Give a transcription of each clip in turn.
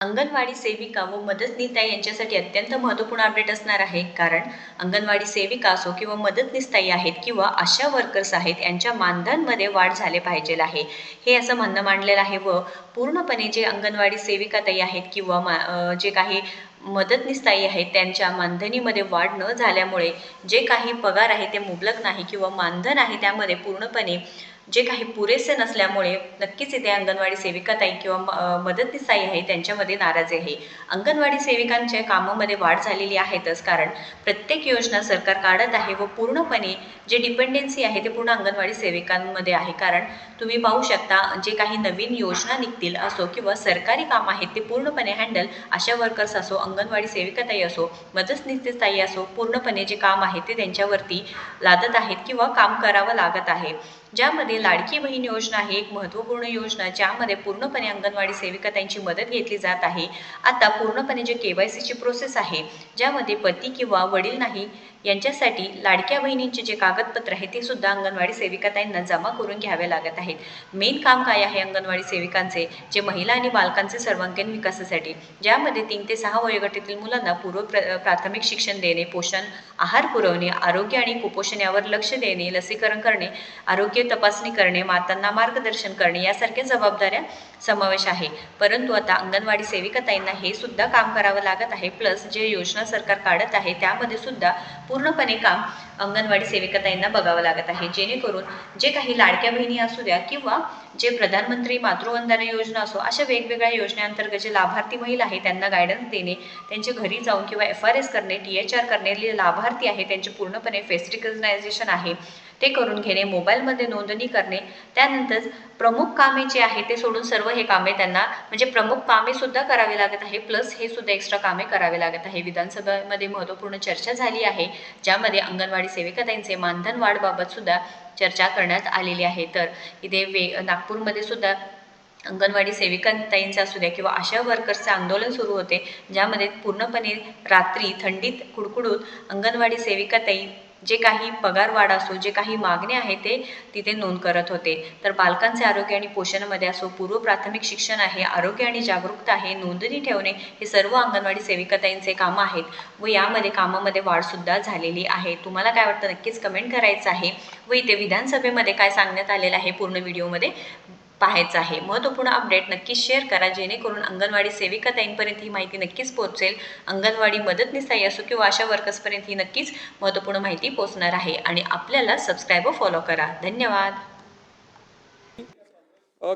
अंगणवाडी सेविका व मदतनीस यांच्यासाठी अत्यंत महत्त्वपूर्ण अपडेट असणार आहे. कारण अंगणवाडी सेविका असो किंवा मदतनीस आहेत किंवा आशा वर्कर्स आहेत, यांच्या मानधनमध्ये वाढ झाले पाहिजे आहे, हे असं म्हणणं मांडलेलं आहे. व पूर्णपणे जे अंगणवाडी सेविका आहेत किंवा जे काही मदतनीस आहेत, त्यांच्या मानधनीमध्ये वाढ न झाल्यामुळे जे काही पगार आहे ते मुबलक नाही किंवा मानधन आहे त्यामध्ये पूर्णपणे जे काही पुरेसे नसल्यामुळे नक्कीच इथे अंगणवाडी सेविका किंवा मदतनीस आहे त्यांच्यामध्ये नाराजी आहे. अंगणवाडी सेविकांच्या कामामध्ये वाढ झालेली आहेतच, कारण प्रत्येक योजना सरकार काढत आहे व पूर्णपणे जे डिपेंडन्सी आहे ते पूर्ण अंगणवाडी सेविकांमध्ये आहे. कारण तुम्ही पाहू शकता, जे काही नवीन योजना निघतील असो किंवा सरकारी काम आहेत ते पूर्णपणे हँडल आशा वर्कर्स असो, अंगणवाडी सेविका असो, मदतनीस असो, पूर्णपणे जे काम आहे ते त्यांच्यावरती लादत आहेत किंवा काम करावं लागत आहे. ज्यामध्ये लाडकी बहीण योजना ही एक महत्त्वपूर्ण योजना, ज्यामध्ये पूर्णपणे अंगणवाडी सेविका त्यांची मदत घेतली जात आहे. आता पूर्णपणे जे KYCची प्रोसेस आहे, ज्यामध्ये पती किंवा वडील नाही यांच्यासाठी लाडक्या बहिणींचे जे कागदपत्र आहे ते सुद्धा अंगणवाडी सेविकाताईंना जमा करून घ्यावे लागत आहेत. मेन काम काय आहे अंगणवाडी सेविकांचे, जे महिला आणि बालकांचे सर्वांगीण विकासासाठी, ज्यामध्ये 3 ते 6 वयोगटातील मुलांना प्राथमिक शिक्षण देणे, पोषण आहार पुरवणे, आरोग्य आणि कुपोषण यावर लक्ष देणे, लसीकरण करणे, आरोग्य तपासणी करणे, मातांना मार्गदर्शन करणे यासारख्या जबाबदाऱ्या समावेश आहे. परंतु आता अंगणवाडी सेविकाताईंना हे सुद्धा काम करावं लागत आहे. प्लस जे योजना सरकार काढत आहे त्यामध्ये सुद्धा पूर्णपणे काम अंगणवाडी सेविकाताईंना बघावं लागत आहे, जेणेकरून जे काही लाडक्या बहिणी असू द्या किंवा जे प्रधानमंत्री मातृवंदना योजना असो, अशा वेगवेगळ्या योजनेअंतर्गत जे लाभार्थी महिला आहे त्यांना गायडन्स देणे, त्यांच्या घरी जाऊन किंवा FRS करणे, THR करणे, लाभार्थी आहे त्यांचे पूर्णपणे फेस रिकग्नायझेशन आहे ते करून घेणे, मोबाईलमध्ये नोंदणी करणे, त्यानंतर प्रमुख कामे जे आहे ते सोडून सर्व हे कामे त्यांना म्हणजे प्रमुख कामे सुद्धा करावी लागत आहे. प्लस हे सुद्धा एक्स्ट्रा कामे करावे लागत आहे. विधानसभेमध्ये महत्त्वपूर्ण चर्चा झाली आहे, ज्यामध्ये अंगणवाडी सेविकाताईंचे मानधन वाढबाबत सुद्धा चर्चा करण्यात आलेली आहे. तर इथे नागपूरमध्ये सुद्धा अंगणवाडी सेविकाताईंचा असू द्या किंवा आशा वर्कर्सचे आंदोलन सुरू होते, ज्यामध्ये पूर्णपणे रात्री थंडीत कुडकुडून अंगणवाडी सेविकाताई जे काही पगार वाढ असो, जे काही मागणे आहे ते तिथे नोंद करत होते. तर बालकांचे आरोग्य आणि पोषणामध्ये असो, पूर्व प्राथमिक शिक्षण आहे, आरोग्य आणि जागरूकता आहे, नोंदणी ठेवणे, हे सर्व अंगणवाडी सेविकाताईंचे कामं आहेत व यामध्ये कामामध्ये वाढ सुद्धा झालेली आहे. तुम्हाला काय वाटतं नक्कीच कमेंट करायचं आहे व इथे विधानसभेमध्ये काय सांगण्यात आलेलं आहे पूर्ण व्हिडिओमध्ये पाहायचं आहे. महत्त्वपूर्ण अपडेट नक्कीच शेअर करा, जेणेकरून अंगणवाडी सेविकाताईंपर्यंत ही माहिती नक्कीच पोहोचेल. अंगणवाडी मदतनीस असो किंवा अशा वर्कर्सपर्यंत ही नक्कीच महत्त्वपूर्ण माहिती पोहोचणार आहे. आणि आपल्याला सबस्क्राईब व फॉलो करा. धन्यवाद.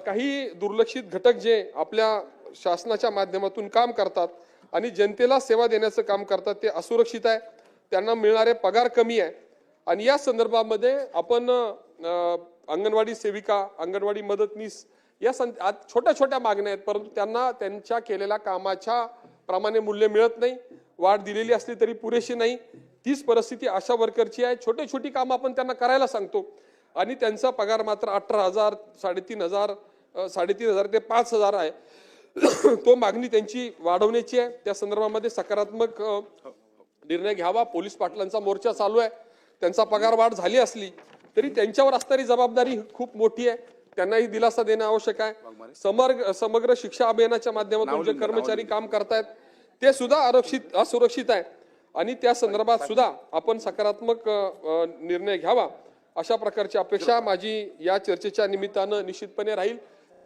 काही दुर्लक्षित घटक जे आपल्या शासनाच्या माध्यमातून काम करतात आणि जनतेला सेवा देण्याचं काम करतात ते असुरक्षित आहे, त्यांना मिळणारे पगार कमी आहे. आणि या संदर्भामध्ये आपण अंगणवाडी सेविका, अंगणवाडी मदतनीस या आज छोट्या छोट्या मागण्या आहेत, परंतु त्यांना त्यांच्या केलेल्या कामाच्या प्रमाणे मूल्य मिळत नाही. वाढ दिलेली असली तरी पुरेशी नाही. तीच परिस्थिती आशा वर्करची आहे. छोटी छोटी कामं आपण त्यांना करायला सांगतो आणि त्यांचा पगार मात्र 18,000, 3,500, 3,500 ते 5,000 आहे. तो मागणी त्यांची वाढवण्याची आहे. त्या संदर्भामध्ये सकारात्मक निर्णय घ्यावा. पोलीस पाटलांचा मोर्चा चालू आहे. त्यांचा पगार वाढ झाली असली तरी त्यांच्यावर असणारी जबाबदारी खूप मोठी आहे, त्यांनाही दिलासा देणं आवश्यक आहे. समग्र शिक्षा अभियानाच्या माध्यमातून जे कर्मचारी काम करतायत ते सुद्धा असुरक्षित आहे आणि त्या संदर्भात सुद्धा आपण सकारात्मक निर्णय घ्यावा, अशा प्रकारची अपेक्षा माझी या चर्चेच्या निमित्तानं निश्चितपणे राहील.